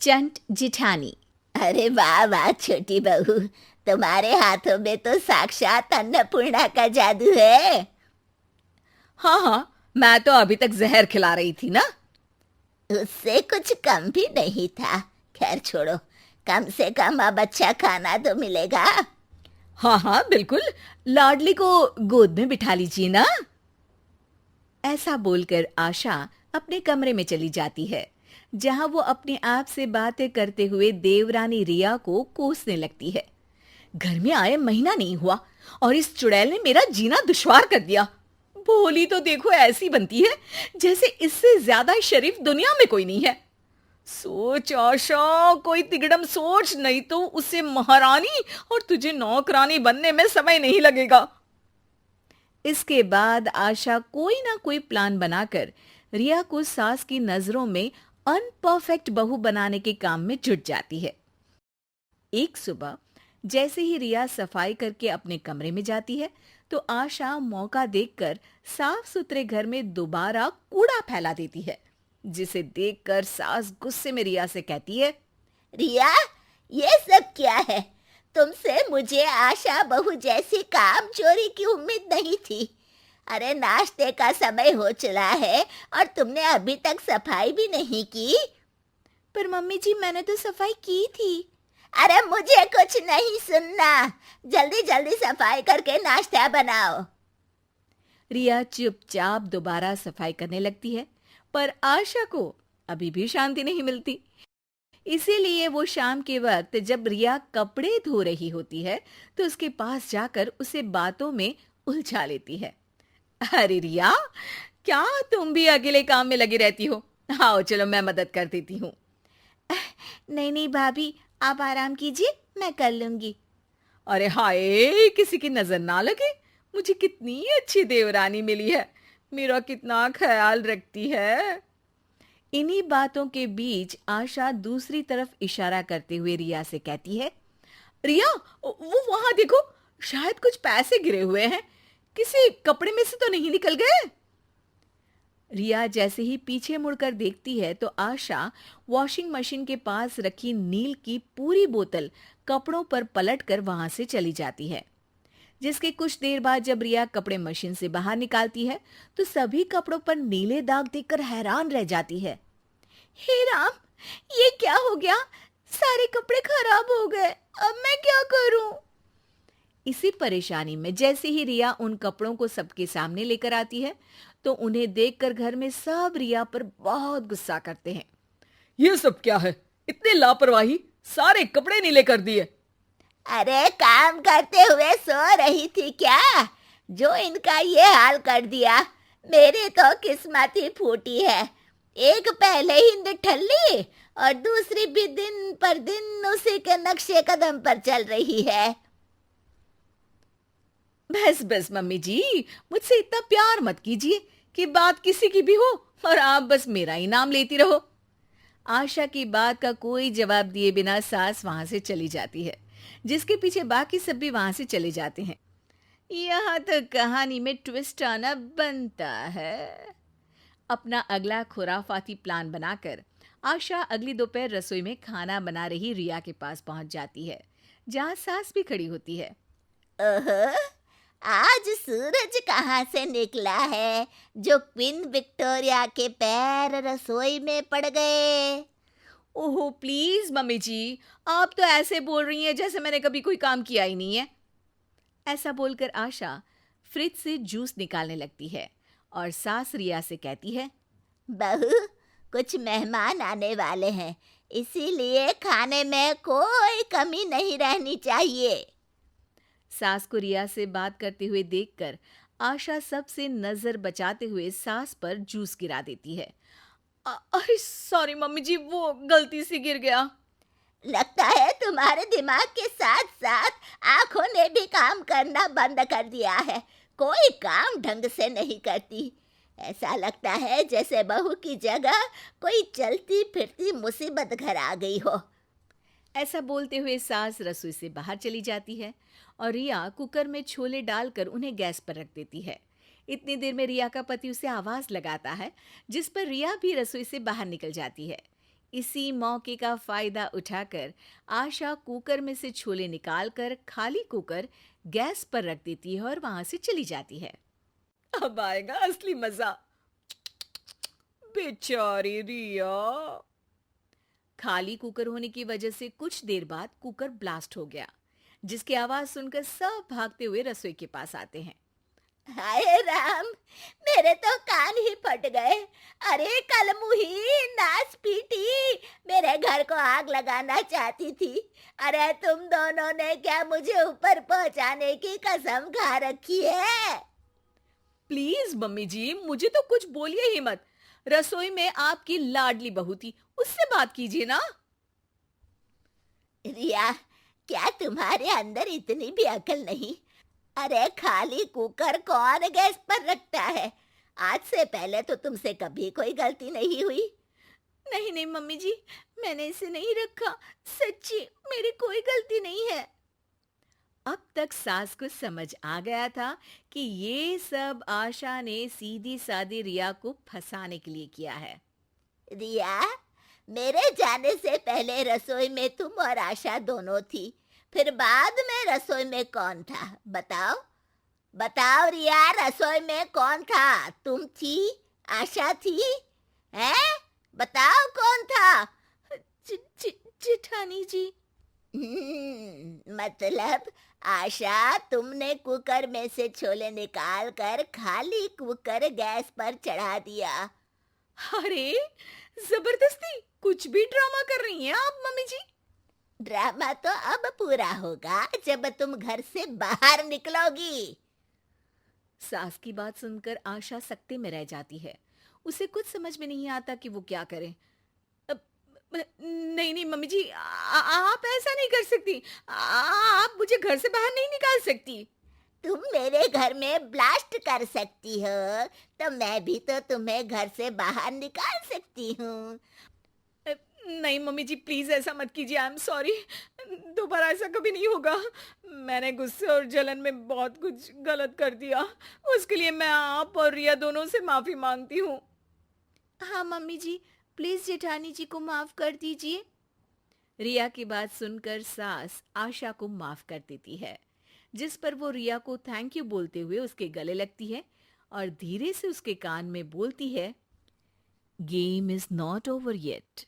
चंट जिठानी। अरे वाह वाह छोटी बहू, तुम्हारे हाथों में तो साक्षात अन्नपूर्णा का जादू है। हाँ हाँ, मैं तो अभी तक जहर खिला रही थी ना। उससे कुछ कम भी नहीं था। खैर छोड़ो, कम से कम अब अच्छा खाना तो मिलेगा। हाँ हाँ बिल्कुल, लाडली को गोद में बिठा लीजिए ना। ऐसा बोलकर आशा अपने कमरे में चली जाती है, जहां वो अपने आप से बातें करते हुए देवरानी रिया को कोसने लगती है। घर में आए महीना नहीं हुआ और इस चुड़ैल ने मेरा जीना दुश्वार कर दिया। भोली तो देखो ऐसी बनती है जैसे इससे ज्यादा शरीफ दुनिया में कोई नहीं है। सोच आशा, कोई तिगड़म सोच, नहीं तो उसे महारानी और तुझे नौकरानी बनने में समय नहीं लगेगा। इसके बाद आशा कोई ना कोई प्लान बनाकर रिया को सास की नजरों में अनपरफेक्ट बहू बनाने के काम में जुट जाती है। एक सुबह जैसे ही रिया सफाई करके अपने कमरे में जाती है, तो आशा मौका देखकर साफ सुथरे घर में दोबारा कूड़ा फैला देती है, जिसे देखकर सास गुस्से में रिया से कहती है, रिया, ये सब क्या है? तुमसे मुझे आशा बहू जैसी काम चोरी की उम्मीद नहीं थी। अरे नाश्ते का समय हो चला है और तुमने अभी तक सफाई भी नहीं की। पर मम्मी जी, मैंने तो सफाई की थी। अरे मुझे कुछ नहीं सुनना, जल्दी जल्दी सफाई करके नाश्ता बनाओ। रिया चुपचाप दोबारा सफाई करने लगती है, पर आशा को अभी भी शांति नहीं मिलती। इसीलिए वो शाम के वक्त जब रिया कपड़े धो रही होती है, तो उसके पास जाकर उसे बातों में उलझा लेती है। अरे रिया, क्या तुम भी अकेले काम में लगी रहती हो? आओ चलो, मैं मदद कर देती हूँ। नहीं नहीं भाभी, आप आराम कीजिए, मैं कर लूंगी। अरे हाय, किसी की नजर ना लगे, मुझे कितनी अच्छी देवरानी मिली है, मेरा कितना ख्याल रखती है। इन्हीं बातों के बीच आशा दूसरी तरफ इशारा करते हुए रिया से कहती है, रिया, वो वहां देखो, शायद कुछ पैसे गिरे हुए हैं, किसी कपड़े में से तो नहीं निकल गए। रिया जैसे ही पीछे मुड़कर देखती है, तो आशा वॉशिंग मशीन के पास रखी नील की पूरी बोतल कपड़ों पर पलटकर वहां से चली जाती है। जिसके कुछ देर बाद जब रिया कपड़े मशीन से बाहर निकालती है, तो सभी कपड़ों पर नीले दाग देखकर हैरान रह जाती है। हे राम, ये क्या हो गया? सारे कपड़े खराब हो गए, अब मैं क्या करूं? इसी परेशानी में जैसे ही रिया उन कपड़ों को सबके सामने लेकर आती है, तो उन्हें देखकर घर में सब रिया पर बहुत गुस्सा करते हैं। ये सब क्या है? इतनी लापरवाही, सारे कपड़े नीले कर दिए। अरे काम करते हुए सो रही थी क्या, जो इनका ये हाल कर दिया? मेरी तो किस्मत ही फूटी है। एक पहले ही निठल्ली और दूसरी भी दिन पर दिन उसी के नक्शे कदम पर चल रही है। बस बस मम्मी जी, मुझसे इतना प्यार मत कीजिए कि बात किसी की भी हो और आप बस मेरा ही नाम लेती रहो। आशा की बात का कोई जवाब दिए बिना सास वहां से चली जाती है, जिसके पीछे बाकी सब भी वहां से चले जाते हैं। यहाँ तक कहानी में ट्विस्ट आना बनता है। अपना अगला खुराफाती प्लान बनाकर आशा अगली दोपहर रसोई में खाना बना रही रिया के पास पहुंच जाती है, जहां सास भी खड़ी होती है। ओहो, आज सूरज कहाँ से निकला है जो क्वीन विक्टोरिया के पैर रसोई में पड़ गए? ओहो प्लीज मम्मी जी, आप तो ऐसे बोल रही हैं जैसे मैंने कभी कोई काम किया ही नहीं है। ऐसा बोलकर आशा फ्रिज से जूस निकालने लगती है और सास रिया से कहती है, बहू, कुछ मेहमान आने वाले हैं, इसीलिए खाने में कोई कमी नहीं रहनी चाहिए। सास को रिया से बात करते हुए देखकर आशा सबसे नजर बचाते हुए सास पर जूस गिरा देती है। अरे सॉरी मम्मी जी, वो गलती से गिर गया। लगता है तुम्हारे दिमाग के साथ साथ आंखों ने भी काम करना बंद कर दिया है। कोई काम ढंग से नहीं करती। ऐसा लगता है जैसे बहू की जगह कोई चलती फिरती मुसीबत घर आ गई हो। ऐसा बोलते हुए सास रसोई से बाहर चली जाती है और रिया कुकर में छोले डालकर उन्हें गैस पर रख देती है। इतनी देर में रिया का पति उसे आवाज लगाता है, जिस पर रिया भी रसोई से बाहर निकल जाती है। इसी मौके का फायदा उठाकर आशा कुकर में से छोले निकालकर खाली कुकर गैस पर रख देती है और वहां से चली जाती है। अब आएगा असली मजा। बेचारी रिया। खाली कुकर होने की वजह से कुछ देर बाद कुकर ब्लास्ट हो गया, जिसकी आवाज सुनकर सब भागते हुए रसोई के पास आते हैं। हाय राम, मेरे तो कान ही फट गए। अरे कल मुही नाच पीटी, मेरे घर को आग लगाना चाहती थी। अरे तुम दोनों ने क्या मुझे ऊपर पहुंचाने की कसम खा रखी है? प्लीज मम्मी जी, मुझे तो कुछ बोलिए ही मत। रसोई में आपकी लाडली बहू थी, उससे बात कीजिए ना। रिया, क्या तुम्हारे अंदर इतनी भी अकल नहीं? अरे खाली कुकर कौन गैस पर रखता है? आज से पहले तो तुमसे कभी कोई गलती नहीं हुई। नहीं नहीं मम्मी जी, मैंने इसे नहीं रखा। सच्ची मेरी कोई गलती नहीं है। अब तक सास को समझ आ गया था कि ये सब आशा ने सीधी सादी रिया को फंसाने के लिए किया है। रिया, मेरे जाने से पहले रसोई में तुम और आशा दोनों थी, फिर बाद में रसोई में कौन था? बताओ बताओ रिया, रसोई में कौन था? तुम थी? आशा थी? हैं? बताओ कौन था? जेठानी जी। मतलब आशा, तुमने कुकर में से छोले निकाल कर खाली कुकर गैस पर चढ़ा दिया। अरे जबरदस्ती कुछ भी ड्रामा कर रही हैं आप मम्मी जी। ड्रामा तो अब पूरा होगा जब तुम घर से बाहर निकलोगी। सास की बात सुनकर आशा सकते में रह जाती है। उसे कुछ समझ में नहीं आता कि वो क्या करे। नहीं नहीं मम्मी जी, आप ऐसा नहीं कर सकती। आप मुझे घर से बाहर नहीं निकाल सकती। तुम मेरे घर में ब्लास्ट कर सकती हो, तो मैं भी तो तुम्हें घर से बाहर निकाल सकती हूँ। नहीं मम्मी जी, प्लीज ऐसा मत कीजिए। I am sorry. दोबारा ऐसा कभी नहीं होगा। मैंने गुस्से और जलन में बहुत कुछ गलत कर दिया। उसके लिए मैं आप और रिया दोनों से माफी मांगती हूँ। हाँ मम्मी जी, प्लीज जेठानी जी को माफ कर दीजिए। रिया की बात सुनकर सास आशा को माफ कर देती है, जिस पर वो रिया को थैंक यू बोलते हुए उसके गले लगती है और धीरे से उसके कान में बोलती है, game is not over yet.